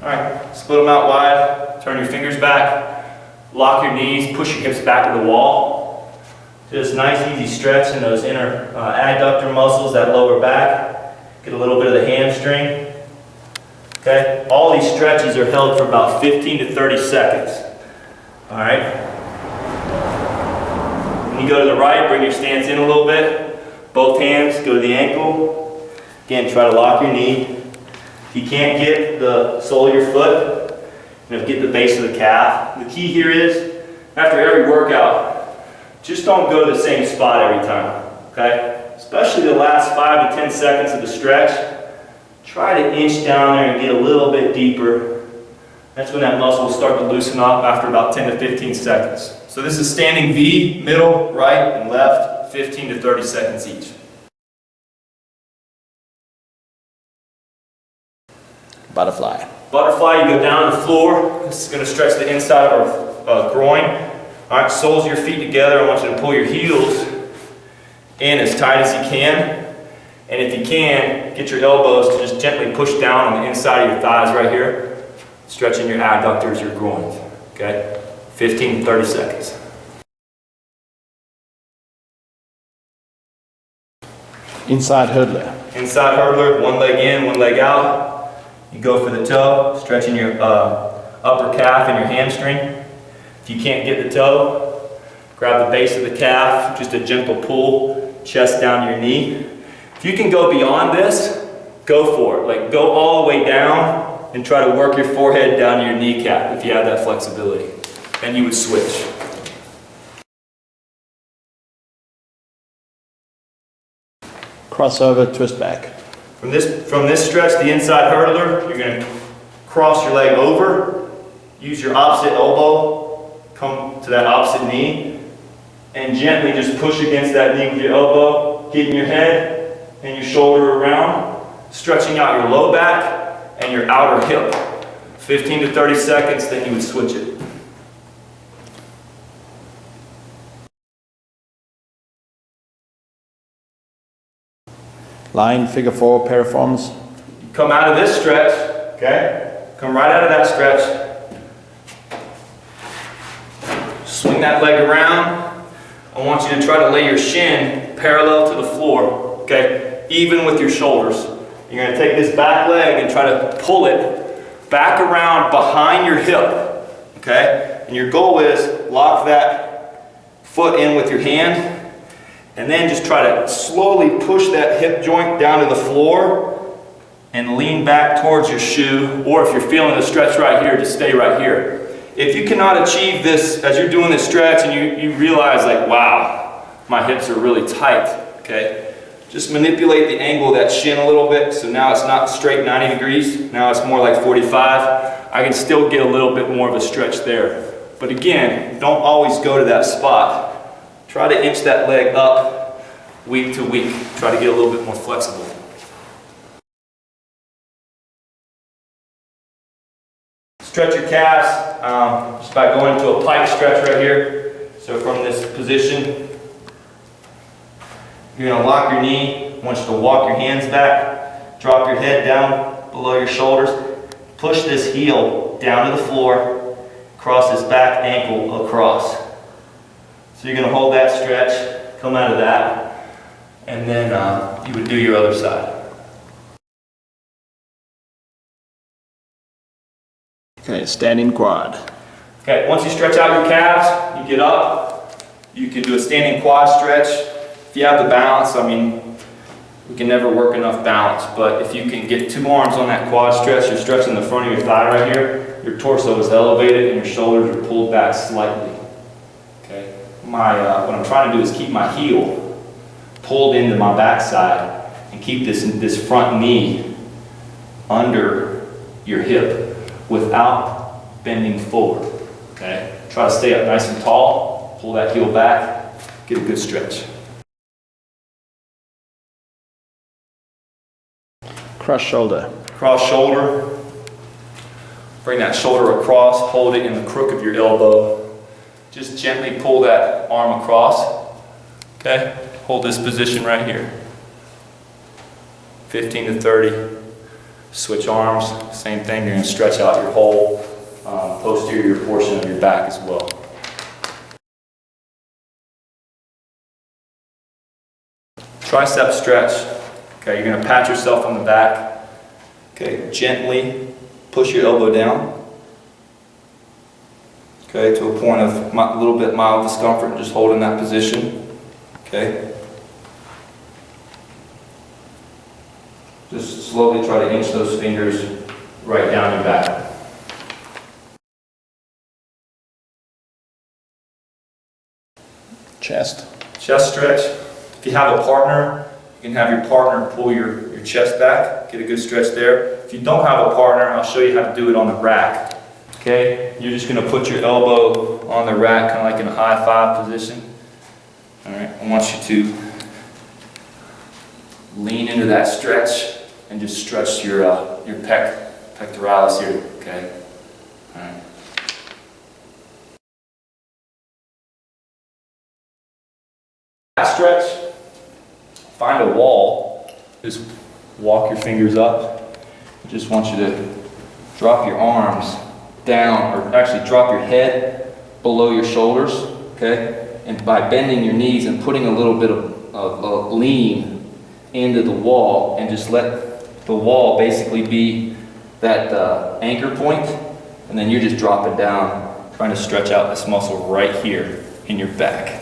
All right, split them out wide, turn your fingers back, lock your knees, push your hips back to the wall. Just nice easy stretch in those inner adductor muscles, that lower back. Get a little bit of the hamstring. Okay, all these stretches are held for about 15 to 30 seconds. All right. When you go to the right, bring your stance in a little bit. Both hands go to the ankle. Again, try to lock your knee. If you can't get the sole of your foot, get the base of the calf. The key here is, after every workout, just don't go to the same spot every time, okay? Especially the last 5 to 10 seconds of the stretch. Try to inch down there and get a little bit deeper. That's when that muscle will start to loosen up after about 10 to 15 seconds. So this is standing V, middle, right, and left, 15 to 30 seconds each. Butterfly. Butterfly, you go down to the floor. This is going to stretch the inside of our groin. All right, soles of your feet together. I want you to pull your heels in as tight as you can. And if you can, get your elbows to just gently push down on the inside of your thighs right here, stretching your adductors, your groins. Okay? 15 to 30 seconds. Inside hurdler. Inside hurdler, one leg in, one leg out. You go for the toe, stretching your upper calf and your hamstring. If you can't get the toe, grab the base of the calf, just a gentle pull, chest down to your knee. If you can go beyond this, go for it. Like, go all the way down and try to work your forehead down to your kneecap if you have that flexibility. Then you would switch. Crossover, twist back. From this stretch, the inside hurdler, you're going to cross your leg over, use your opposite elbow, come to that opposite knee, and gently just push against that knee with your elbow, getting your head and your shoulder around, stretching out your low back and your outer hip. 15 to 30 seconds, then you would switch it. Line, figure 4, piriforms. Come out of this stretch, okay? Come right out of that stretch. Swing that leg around. I want you to try to lay your shin parallel to the floor, okay? Even with your shoulders. You're going to take this back leg and try to pull it back around behind your hip, okay? And your goal is lock that foot in with your hand. And then just try to slowly push that hip joint down to the floor and lean back towards your shoe. Or if you're feeling the stretch right here, just stay right here. If you cannot achieve this as you're doing this stretch and you realize like, wow, my hips are really tight, okay? Just manipulate the angle of that shin a little bit. So now it's not straight 90 degrees. Now it's more like 45. I can still get a little bit more of a stretch there. But again, don't always go to that spot. Try to inch that leg up week to week. Try to get a little bit more flexible. Stretch your calves just by going into a pike stretch right here. So from this position, you're going to lock your knee. I want you to walk your hands back. Drop your head down below your shoulders. Push this heel down to the floor. Cross this back ankle across. So you're going to hold that stretch, come out of that, and then you would do your other side. Okay, standing quad. Okay, once you stretch out your calves, you get up. You can do a standing quad stretch. If you have the balance, I mean, we can never work enough balance, but if you can get 2 arms on that quad stretch, you're stretching the front of your thigh right here, your torso is elevated and your shoulders are pulled back slightly. Okay. What I'm trying to do is keep my heel pulled into my backside and keep this front knee under your hip without bending forward. Okay? Try to stay up nice and tall, pull that heel back, get a good stretch. Cross shoulder. Cross shoulder. Bring that shoulder across, hold it in the crook of your elbow. Just gently pull that arm across. Okay? Hold this position right here. 15 to 30. Switch arms, same thing, you're going to stretch out your whole posterior portion of your back as well. Tricep stretch. Okay, you're going to pat yourself on the back. Okay, gently push your elbow down. Okay, to a point of a little bit mild discomfort, just holding that position. Okay. Just slowly try to inch those fingers right down your back. Chest. Chest stretch. If you have a partner, you can have your partner pull your chest back, get a good stretch there. If you don't have a partner, I'll show you how to do it on the rack. Okay, you're just going to put your elbow on the rack, kind of like in a high five position. All right, I want you to lean into that stretch and just stretch your pectoralis here. Okay, all right. Stretch. Find a wall. Just walk your fingers up. I just want you to drop your arms down, or actually drop your head below your shoulders, okay? And by bending your knees and putting a little bit of lean into the wall, and just let the wall basically be that anchor point, and then you're just dropping down, trying to stretch out this muscle right here in your back.